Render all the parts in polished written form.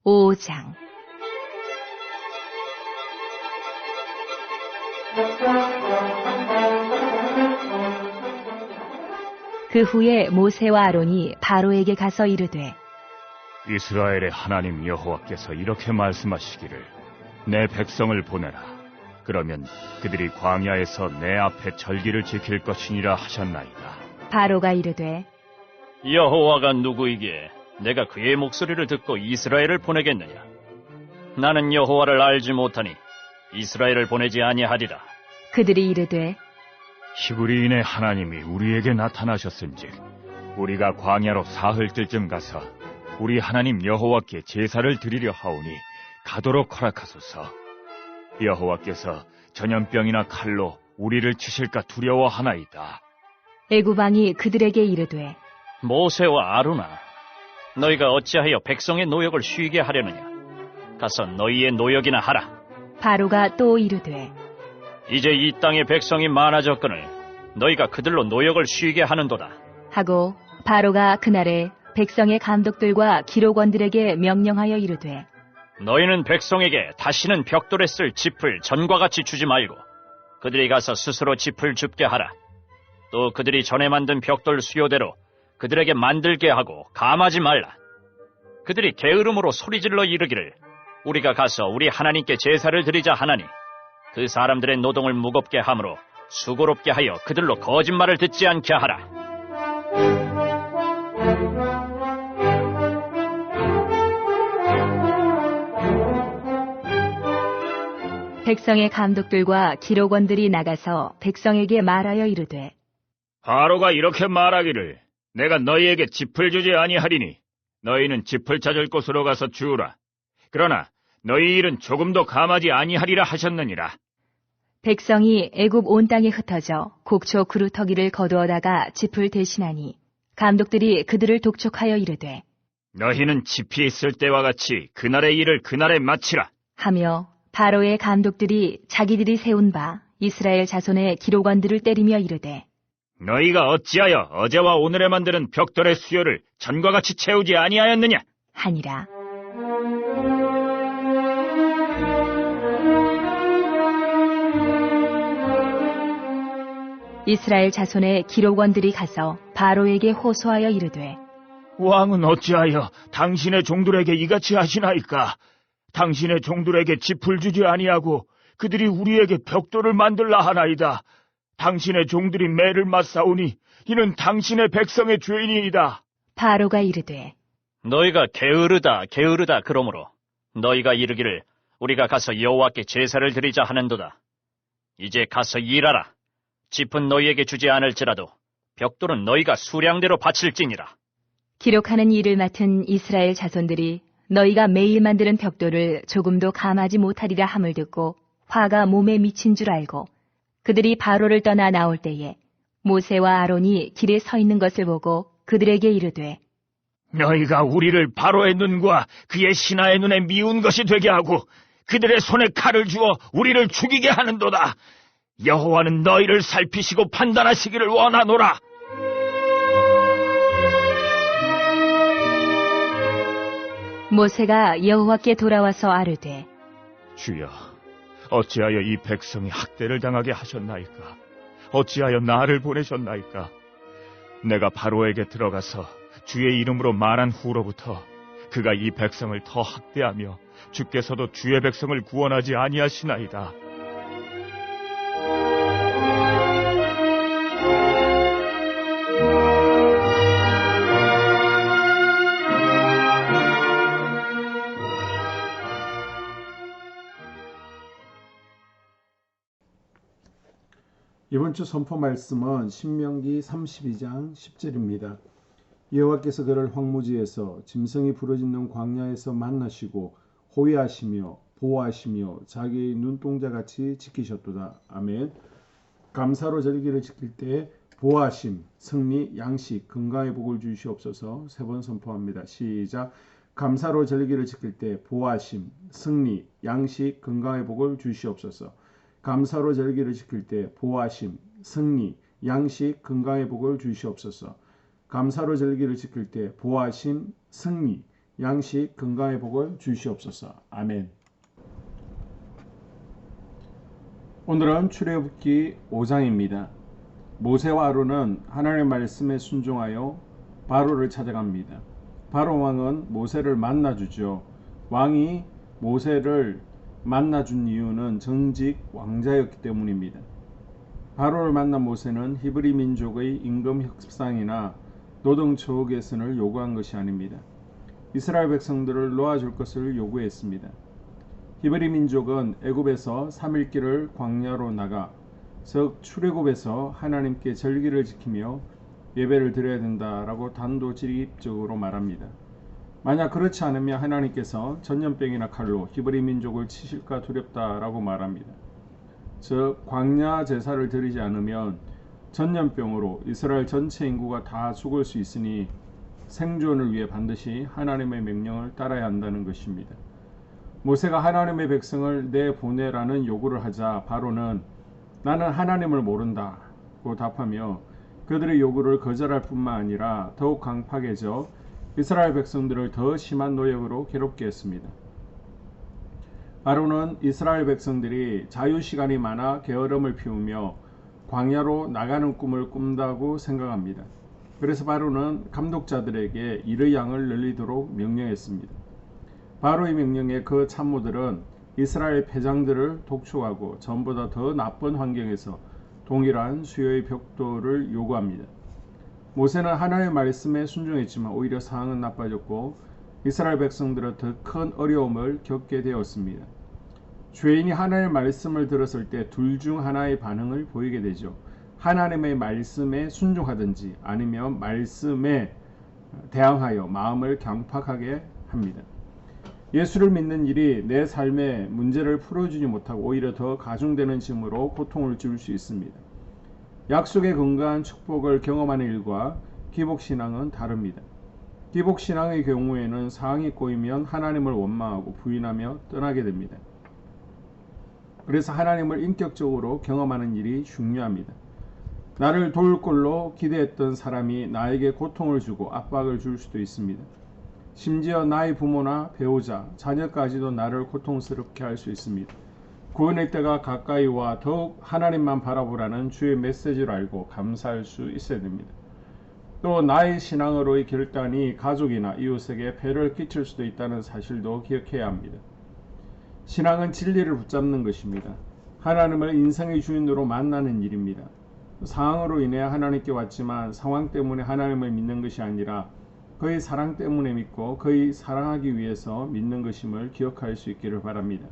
5장. 그 후에 모세와 아론이 바로에게 가서 이르되, 이스라엘의 하나님 여호와께서 이렇게 말씀하시기를 내 백성을 보내라. 그러면 그들이 광야에서 내 앞에 절기를 지킬 것이니라 하셨나이다. 바로가 이르되, 여호와가 누구이기에 내가 그의 목소리를 듣고 이스라엘을 보내겠느냐? 나는 여호와를 알지 못하니 이스라엘을 보내지 아니하리라. 그들이 이르되, 히브리인의 하나님이 우리에게 나타나셨은즉 우리가 광야로 사흘 뜰쯤 가서 우리 하나님 여호와께 제사를 드리려 하오니 가도록 허락하소서. 여호와께서 전염병이나 칼로 우리를 치실까 두려워하나이다. 애굽 왕이 그들에게 이르되, 모세와 아론아, 너희가 어찌하여 백성의 노역을 쉬게 하려느냐? 가서 너희의 노역이나 하라. 바로가 또 이르되, 이제 이 땅의 백성이 많아졌거늘 너희가 그들로 노역을 쉬게 하는도다. 하고 바로가 그날에 백성의 감독들과 기록원들에게 명령하여 이르되, 너희는 백성에게 다시는 벽돌에 쓸 짚을 전과 같이 주지 말고 그들이 가서 스스로 짚을 줍게 하라. 또 그들이 전에 만든 벽돌 수요대로 그들에게 만들게 하고 감하지 말라. 그들이 게으름으로 소리질러 이르기를 우리가 가서 우리 하나님께 제사를 드리자 하나니 그 사람들의 노동을 무겁게 함으로 수고롭게 하여 그들로 거짓말을 듣지 않게 하라. 백성의 감독들과 기록원들이 나가서 백성에게 말하여 이르되, 바로가 이렇게 말하기를 내가 너희에게 짚을 주지 아니하리니 너희는 짚을 찾을 곳으로 가서 주우라. 그러나 너희 일은 조금도 감하지 아니하리라 하셨느니라. 백성이 애굽 온 땅에 흩어져 곡초 그루터기를 거두어다가 짚을 대신하니 감독들이 그들을 독촉하여 이르되, 너희는 짚이 있을 때와 같이 그날의 일을 그날에 마치라. 하며 바로의 감독들이 자기들이 세운 바 이스라엘 자손의 기록원들을 때리며 이르되, 너희가 어찌하여 어제와 오늘에 만드는 벽돌의 수요를 전과 같이 채우지 아니하였느냐? 하니라. 이스라엘 자손의 기록원들이 가서 바로에게 호소하여 이르되, 왕은 어찌하여 당신의 종들에게 이같이 하시나이까? 당신의 종들에게 짚을 주지 아니하고 그들이 우리에게 벽돌을 만들라 하나이다. 당신의 종들이 매를 맞사오니 이는 당신의 백성의 죄인이이다. 바로가 이르되, 너희가 게으르다 그러므로 너희가 이르기를 우리가 가서 여호와께 제사를 드리자 하는도다. 이제 가서 일하라. 짚은 너희에게 주지 않을지라도 벽돌은 너희가 수량대로 바칠지니라. 기록하는 일을 맡은 이스라엘 자손들이 너희가 매일 만드는 벽돌을 조금도 감하지 못하리라 함을 듣고 화가 몸에 미친 줄 알고 그들이 바로를 떠나 나올 때에 모세와 아론이 길에 서 있는 것을 보고 그들에게 이르되, 너희가 우리를 바로의 눈과 그의 신하의 눈에 미운 것이 되게 하고 그들의 손에 칼을 주어 우리를 죽이게 하는도다. 여호와는 너희를 살피시고 판단하시기를 원하노라. 모세가 여호와께 돌아와서 아뢰되, 주여, 어찌하여 이 백성이 학대를 당하게 하셨나이까? 어찌하여 나를 보내셨나이까? 내가 바로에게 들어가서 주의 이름으로 말한 후로부터 그가 이 백성을 더 학대하며 주께서도 주의 백성을 구원하지 아니하시나이다. 이번 주 선포 말씀은 신명기 32장 10절입니다. 여호와께서 그를 황무지에서 짐승이 부르짖는 광야에서 만나시고 호위하시며 보호하시며 자기의 눈동자같이 지키셨도다. 아멘. 감사로 절기를 지킬 때 보호하심, 승리, 양식, 건강의 복을 주시옵소서. 세 번 선포합니다. 시작. 감사로 절기를 지킬 때 보호하심, 승리, 양식, 건강의 복을 주시옵소서. 감사로 절기를 지킬 때 보호하심, 승리, 양식, 건강의 복을 주시옵소서. 감사로 절기를 지킬 때 보호하심, 승리, 양식 건강의 복을 주시옵소서. 아멘. 오늘은 출애굽기 5장입니다. 모세와 아론은 하나님의 말씀에 순종하여 바로를 찾아갑니다. 바로 왕은 모세를 만나주죠. 왕이 모세를 만나준 이유는 정직 왕자였기 때문입니다. 바로를 만난 모세는 히브리 민족의 임금 협상이나 노동 처우 개선을 요구한 것이 아닙니다. 이스라엘 백성들을 놓아줄 것을 요구했습니다. 히브리 민족은 애굽에서 3일길을 광야로 나가 즉 출애굽에서 하나님께 절기를 지키며 예배를 드려야 된다라고 단도직입적으로 말합니다. 만약 그렇지 않으면 하나님께서 전염병이나 칼로 히브리 민족을 치실까 두렵다라고 말합니다. 즉 광야 제사를 드리지 않으면 전염병으로 이스라엘 전체 인구가 다 죽을 수 있으니 생존을 위해 반드시 하나님의 명령을 따라야 한다는 것입니다. 모세가 하나님의 백성을 내보내라는 요구를 하자 바로는 나는 하나님을 모른다고 답하며 그들의 요구를 거절할 뿐만 아니라 더욱 강팍해져 이스라엘 백성들을 더 심한 노역으로 괴롭게 했습니다. 바로는 이스라엘 백성들이 자유시간이 많아 게으름을 피우며 광야로 나가는 꿈을 꾼다고 생각합니다. 그래서 바로는 감독자들에게 일의 양을 늘리도록 명령했습니다. 바로의 명령에 그 참모들은 이스라엘 패장들을 독촉하고 전보다 더 나쁜 환경에서 동일한 수요의 벽돌을 요구합니다. 모세는 하나님의 말씀에 순종했지만 오히려 상황은 나빠졌고 이스라엘 백성들은 더 큰 어려움을 겪게 되었습니다. 죄인이 하나님의 말씀을 들었을 때 둘 중 하나의 반응을 보이게 되죠. 하나님의 말씀에 순종하든지 아니면 말씀에 대항하여 마음을 강팍하게 합니다. 예수를 믿는 일이 내 삶의 문제를 풀어주지 못하고 오히려 더 가중되는 짐으로 고통을 줄 수 있습니다. 약속의 건강한 축복을 경험하는 일과 기복신앙은 다릅니다. 기복신앙의 경우에는 상황이 꼬이면 하나님을 원망하고 부인하며 떠나게 됩니다. 그래서 하나님을 인격적으로 경험하는 일이 중요합니다. 나를 도울 걸로 기대했던 사람이 나에게 고통을 주고 압박을 줄 수도 있습니다. 심지어 나의 부모나 배우자, 자녀까지도 나를 고통스럽게 할 수 있습니다. 구원의 때가 가까이 와 더욱 하나님만 바라보라는 주의 메시지를 알고 감사할 수 있어야 됩니다. 또 나의 신앙으로의 결단이 가족이나 이웃에게 폐를 끼칠 수도 있다는 사실도 기억해야 합니다. 신앙은 진리를 붙잡는 것입니다. 하나님을 인생의 주인으로 만나는 일입니다. 상황으로 인해 하나님께 왔지만 상황 때문에 하나님을 믿는 것이 아니라 그의 사랑 때문에 믿고 그의 사랑하기 위해서 믿는 것임을 기억할 수 있기를 바랍니다.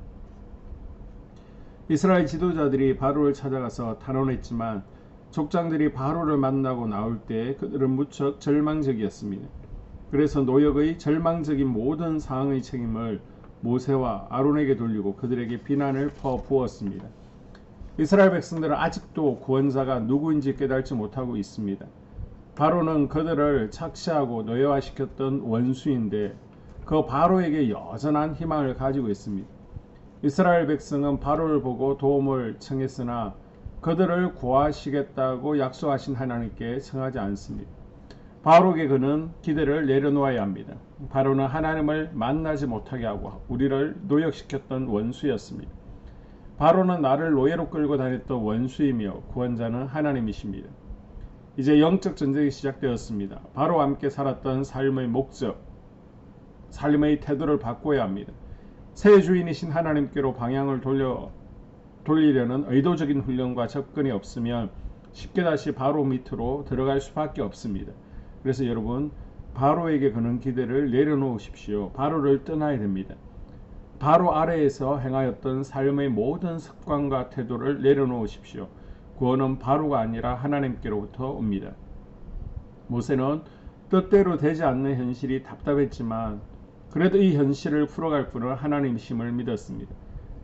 이스라엘 지도자들이 바로를 찾아가서 탄원했지만 족장들이 바로를 만나고 나올 때 그들은 무척 절망적이었습니다. 그래서 노역의 절망적인 모든 상황의 책임을 모세와 아론에게 돌리고 그들에게 비난을 퍼부었습니다. 이스라엘 백성들은 아직도 구원자가 누구인지 깨닫지 못하고 있습니다. 바로는 그들을 착시하고 노예화시켰던 원수인데 그 바로에게 여전한 희망을 가지고 있습니다. 이스라엘 백성은 바로를 보고 도움을 청했으나 그들을 구하시겠다고 약속하신 하나님께 청하지 않습니다. 바로에게 그는 기대를 내려놓아야 합니다. 바로는 하나님을 만나지 못하게 하고 우리를 노역시켰던 원수였습니다. 바로는 나를 노예로 끌고 다녔던 원수이며 구원자는 하나님이십니다. 이제 영적 전쟁이 시작되었습니다. 바로와 함께 살았던 삶의 목적, 삶의 태도를 바꿔야 합니다. 새 주인이신 하나님께로 방향을 돌리려는 의도적인 훈련과 접근이 없으면 쉽게 다시 바로 밑으로 들어갈 수밖에 없습니다. 그래서 여러분, 바로에게 그는 기대를 내려놓으십시오. 바로를 떠나야 됩니다. 바로 아래에서 행하였던 삶의 모든 습관과 태도를 내려놓으십시오. 구원은 바로가 아니라 하나님께로부터 옵니다. 모세는 뜻대로 되지 않는 현실이 답답했지만 그래도 이 현실을 풀어갈 분은 하나님이심을 믿었습니다.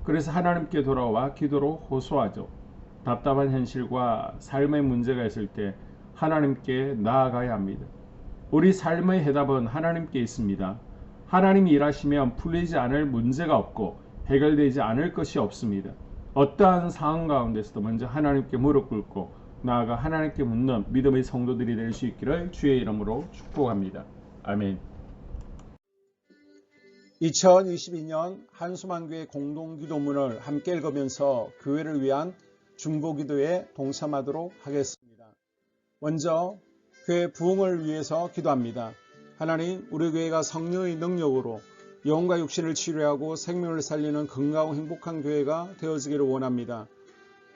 그래서 하나님께 돌아와 기도로 호소하죠. 답답한 현실과 삶의 문제가 있을 때 하나님께 나아가야 합니다. 우리 삶의 해답은 하나님께 있습니다. 하나님이 일하시면 풀리지 않을 문제가 없고 해결되지 않을 것이 없습니다. 어떠한 상황 가운데서도 먼저 하나님께 무릎 꿇고 나아가 하나님께 묻는 믿음의 성도들이 될 수 있기를 주의 이름으로 축복합니다. 아멘. 2022년 한수만교회 공동기도문을 함께 읽으면서 교회를 위한 중보기도에 동참하도록 하겠습니다. 먼저 교회 부흥을 위해서 기도합니다. 하나님, 우리 교회가 성령의 능력으로 영과 육신을 치료하고 생명을 살리는 건강하고 행복한 교회가 되어지기를 원합니다.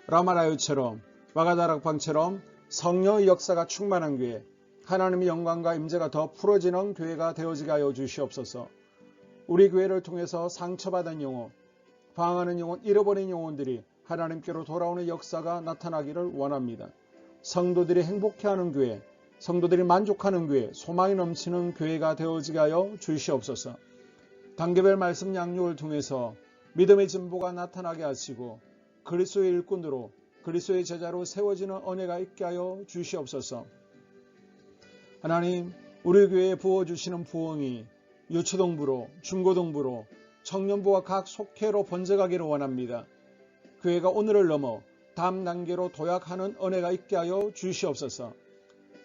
라마라유처럼 마가다락방처럼 성령의 역사가 충만한 교회, 하나님의 영광과 임재가 더 풀어지는 교회가 되어지게 하여 주시옵소서. 우리 교회를 통해서 상처받은 영혼, 방황하는 영혼, 잃어버린 영혼들이 하나님께로 돌아오는 역사가 나타나기를 원합니다. 성도들이 행복해하는 교회, 성도들이 만족하는 교회, 소망이 넘치는 교회가 되어지게 하여 주시옵소서. 단계별 말씀 양육을 통해서 믿음의 진보가 나타나게 하시고 그리스도의 일꾼으로 그리스도의 제자로 세워지는 은혜가 있게 하여 주시옵소서. 하나님, 우리 교회에 부어주시는 부흥이 유초동부로, 중고동부로, 청년부와 각 속회로 번져가기를 원합니다. 교회가 오늘을 넘어 다음 단계로 도약하는 은혜가 있게 하여 주시옵소서.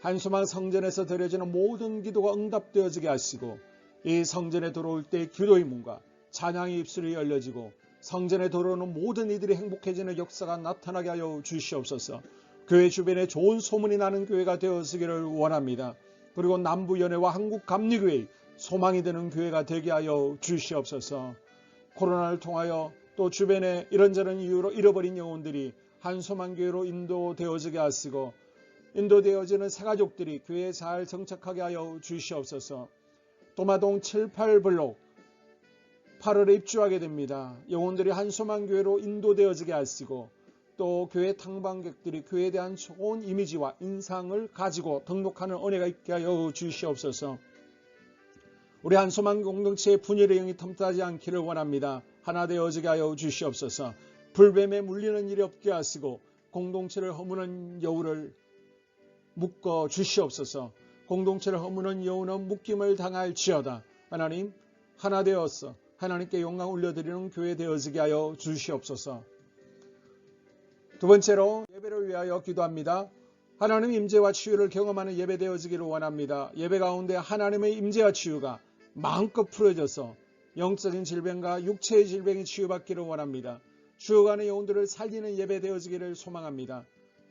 한수만 성전에서 드려지는 모든 기도가 응답되어지게 하시고 이 성전에 들어올 때 기도의 문과 찬양의 입술이 열려지고 성전에 들어오는 모든 이들이 행복해지는 역사가 나타나게 하여 주시옵소서. 교회 주변에 좋은 소문이 나는 교회가 되어지기를 원합니다. 그리고 남부연회와 한국감리교회의 소망이 되는 교회가 되게 하여 주시옵소서. 코로나를 통하여 또 주변에 이런저런 이유로 잃어버린 영혼들이 한소만교회로 인도되어지게 하시고 인도되어지는 새가족들이 교회에 잘 정착하게 하여 주시옵소서. 도마동 7, 8블록 8월에 입주하게 됩니다. 영혼들이 한소만교회로 인도되어지게 하시고 또 교회 탕방객들이 교회에 대한 좋은 이미지와 인상을 가지고 등록하는 은혜가 있게 하여 주시옵소서. 우리 한소만 공동체의 분열의 영이 틈타지 않기를 원합니다. 하나 되어지게 하여 주시옵소서. 불뱀에 물리는 일이 없게 하시고 공동체를 허무는 여우를 묶어 주시옵소서. 공동체를 허무는 여우는 묶임을 당할지어다. 하나님, 하나 되어서 하나님께 영광 올려드리는 교회 되어지게 하여 주시옵소서. 두 번째로 예배를 위하여 기도합니다. 하나님 임재와 치유를 경험하는 예배 되어지기를 원합니다. 예배 가운데 하나님의 임재와 치유가 마음껏 풀어져서 영적인 질병과 육체의 질병이 치유받기를 원합니다. 죽어가는 영혼들을 살리는 예배 되어지기를 소망합니다.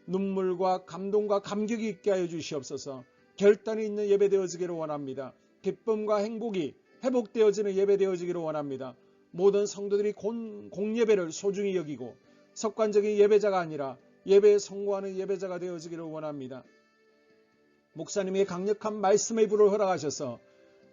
눈물과 감동과 감격이 있게 하여 주시옵소서. 결단이 있는 예배 되어지기를 원합니다. 기쁨과 행복이 회복되어지는 예배 되어지기를 원합니다. 모든 성도들이 공예배를 소중히 여기고 석관적인 예배자가 아니라 예배에 성공하는 예배자가 되어지기를 원합니다. 목사님의 강력한 말씀의 불을 허락하셔서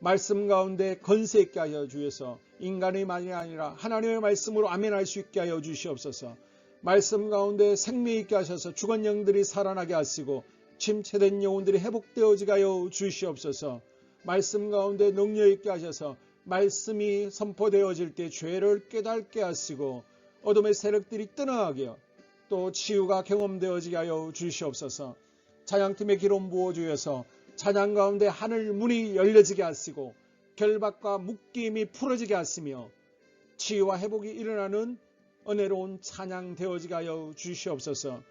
말씀 가운데 건세 있게 하여 주셔서 인간의 말이 아니라 하나님의 말씀으로 아멘할 수 있게 하여 주시옵소서. 말씀 가운데 생명 있게 하셔서 죽은 영들이 살아나게 하시고 침체된 영혼들이 회복되어지게 하여 주시옵소서. 말씀 가운데 능력 있게 하셔서 말씀이 선포되어질 때 죄를 깨닫게 하시고 어둠의 세력들이 떠나가게 또 치유가 경험되어지게 하여 주시옵소서. 찬양팀의 기름 부어주셔서 찬양 가운데 하늘 문이 열려지게 하시고 결박과 묶임이 풀어지게 하시며 치유와 회복이 일어나는 은혜로운 찬양 되어지게 하여 주시옵소서.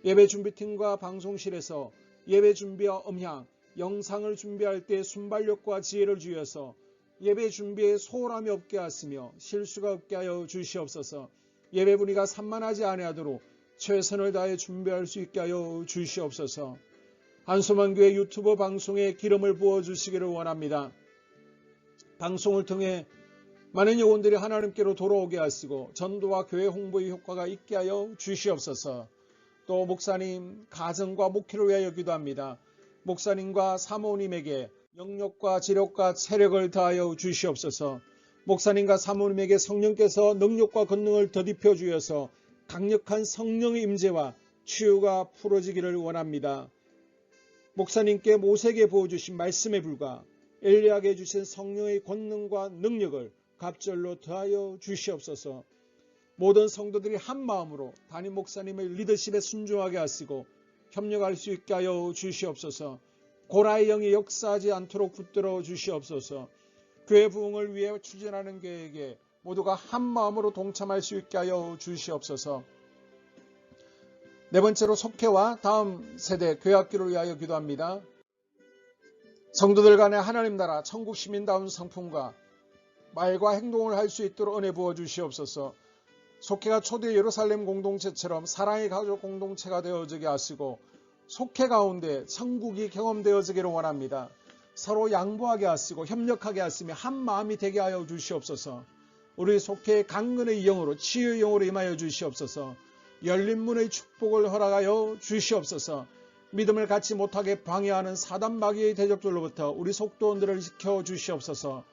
예배 준비팀과 방송실에서 예배 준비와 음향, 영상을 준비할 때 순발력과 지혜를 주셔서 예배 준비에 소홀함이 없게 하시며 실수가 없게 하여 주시옵소서. 예배 분위기가 산만하지 아니하도록 최선을 다해 준비할 수 있게 하여 주시옵소서. 한소만교회 유튜브 방송에 기름을 부어주시기를 원합니다. 방송을 통해 많은 영혼들이 하나님께로 돌아오게 하시고 전도와 교회 홍보의 효과가 있게 하여 주시옵소서. 또 목사님 가정과 목회를 위하여 기도합니다. 목사님과 사모님에게 영력과 지력과 체력을 다하여 주시옵소서. 목사님과 사모님에게 성령께서 능력과 권능을 더딥혀 주셔서 강력한 성령의 임재와 치유가 풀어지기를 원합니다. 목사님께 모세에게 부어주신 말씀에 불과 엘리야에게 주신 성령의 권능과 능력을 갑절로 더하여 주시옵소서. 모든 성도들이 한 마음으로 담임 목사님의 리더십에 순종하게 하시고 협력할 수 있게 하여 주시옵소서. 고라의 영이 역사하지 않도록 붙들어 주시옵소서. 교회 부흥을 위해 추진하는 교회에게 모두가 한 마음으로 동참할 수 있게 하여 주시옵소서. 네 번째로 속회와 다음 세대 교회학교를 위하여 기도합니다. 성도들 간의 하나님 나라 천국 시민다운 성품과 말과 행동을 할 수 있도록 은혜 부어 주시옵소서. 속회가 초대 예루살렘 공동체처럼 사랑의 가족 공동체가 되어지게 하시고 속회 가운데 천국이 경험되어지기를 원합니다. 서로 양보하게 하시고 협력하게 하시며 한 마음이 되게 하여 주시옵소서. 우리 속회의 강건의 영으로 치유의 영으로 임하여 주시옵소서. 열린 문의 축복을 허락하여 주시옵소서. 믿음을 갖지 못하게 방해하는 사단 마귀의 대적들로부터 우리 속도원들을 지켜 주시옵소서.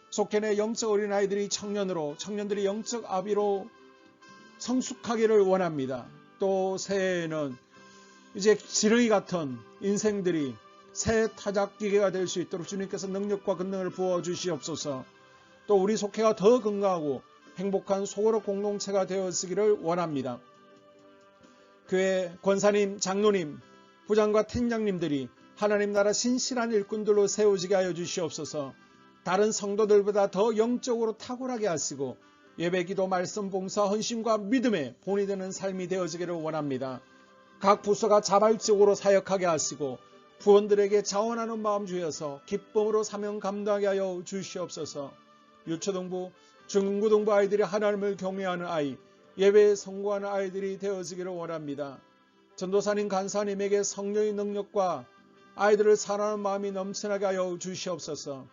속회 내 영적 어린아이들이 청년들이 영적 아비로 성숙하기를 원합니다. 또 새해에는 이제 지렁이 같은 인생들이 새 타작기계가 될 수 있도록 주님께서 능력과 권능을 부어 주시옵소서. 또 우리 속회가 더 건강하고 행복한 소그룹 공동체가 되어지기를 원합니다. 교회 권사님, 장로님, 부장과 팀장님들이 하나님 나라 신실한 일꾼들로 세워지게 하여 주시옵소서. 다른 성도들보다 더 영적으로 탁월하게 하시고 예배기도 말씀 봉사 헌신과 믿음에 본이 되는 삶이 되어지기를 원합니다. 각 부서가 자발적으로 사역하게 하시고 부원들에게 자원하는 마음 주여서 기쁨으로 사명 감당하게 하여 주시옵소서. 유초등부, 중고등부 아이들이 하나님을 경외하는 아이, 예배에 성공하는 아이들이 되어지기를 원합니다. 전도사님, 간사님에게 성령의 능력과 아이들을 사랑하는 마음이 넘쳐나게 하여 주시옵소서.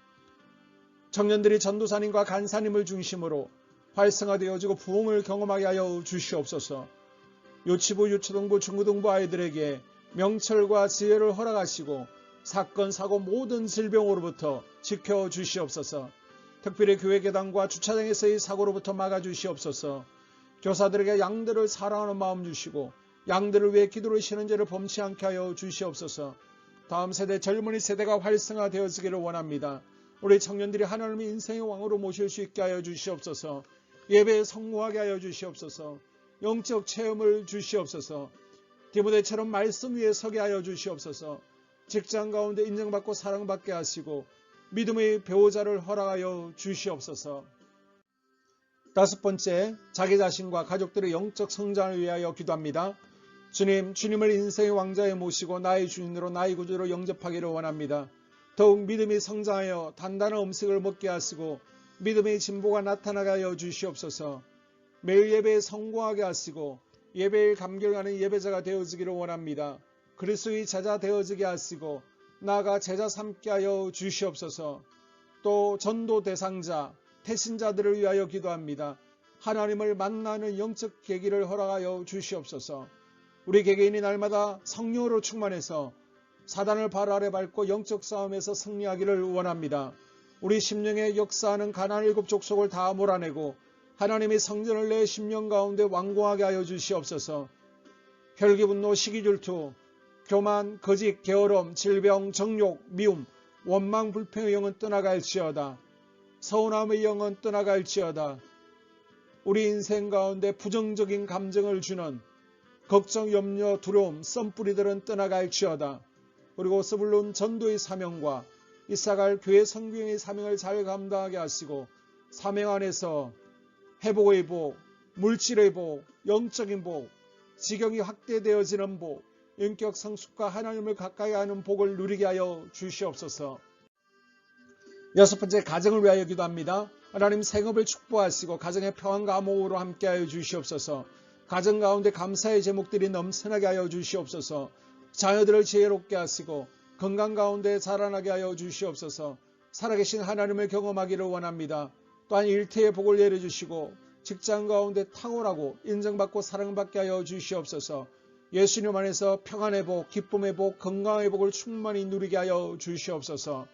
청년들이 전도사님과 간사님을 중심으로 활성화되어지고 부흥을 경험하게 하여 주시옵소서. 유치부, 유초등부, 중고등부 아이들에게 명철과 지혜를 허락하시고 사건, 사고 모든 질병으로부터 지켜주시옵소서. 특별히 교회 계단과 주차장에서의 사고로부터 막아주시옵소서. 교사들에게 양들을 사랑하는 마음 주시고 양들을 위해 기도를 쉬는 죄를 범치 않게 하여 주시옵소서. 다음 세대 젊은이 세대가 활성화되어지기를 원합니다. 우리 청년들이 하나님의 인생의 왕으로 모실 수 있게 하여 주시옵소서. 예배에 성공하게 하여 주시옵소서. 영적 체험을 주시옵소서. 디모데처럼 말씀 위에 서게 하여 주시옵소서. 직장 가운데 인정받고 사랑받게 하시고 믿음의 배우자를 허락하여 주시옵소서. 다섯 번째, 자기 자신과 가족들의 영적 성장을 위하여 기도합니다. 주님을 인생의 왕자에 모시고 나의 주인으로 나의 구주로 영접하기를 원합니다. 더욱 믿음이 성장하여 단단한 음식을 먹게 하시고 믿음의 진보가 나타나게 하여 주시옵소서. 매일 예배에 성공하게 하시고 예배에 감격하는 예배자가 되어지기를 원합니다. 그리스도의 제자 되어지게 하시고 나아가 제자 삼게 하여 주시옵소서. 또 전도 대상자, 태신자들을 위하여 기도합니다. 하나님을 만나는 영적 계기를 허락하여 주시옵소서. 우리 개개인이 날마다 성령으로 충만해서 사단을 발 아래 밟고 영적 싸움에서 승리하기를 원합니다. 우리 심령에 역사하는 가나안 7 족속을 다 몰아내고 하나님의 성전을 내 심령 가운데 완공하게 하여 주시옵소서. 혈기, 분노, 시기, 질투, 교만, 거짓, 게으름, 질병, 정욕, 미움, 원망, 불평의 영은 떠나갈지어다. 서운함의 영은 떠나갈지어다. 우리 인생 가운데 부정적인 감정을 주는 걱정, 염려, 두려움, 썸뿌리들은 떠나갈지어다. 그리고 스불론 전도의 사명과 이사갈 교회 성경의 사명을 잘 감당하게 하시고 사명 안에서 회복의 복, 물질의 복, 영적인 복, 지경이 확대되어지는 복, 인격 성숙과 하나님을 가까이 하는 복을 누리게 하여 주시옵소서. 여섯 번째, 가정을 위하여 기도합니다. 하나님 생업을 축복하시고 가정의 평안과 암호로 함께하여 주시옵소서. 가정 가운데 감사의 제목들이 넘쳐나게 하여 주시옵소서. 자녀들을 지혜롭게 하시고 건강 가운데 자라나게 하여 주시옵소서. 살아계신 하나님을 경험하기를 원합니다. 또한 일태의 복을 내려주시고 직장 가운데 탁월하고 인정받고 사랑받게 하여 주시옵소서. 예수님 안에서 평안의 복, 기쁨의 복, 건강의 복을 충만히 누리게 하여 주시옵소서.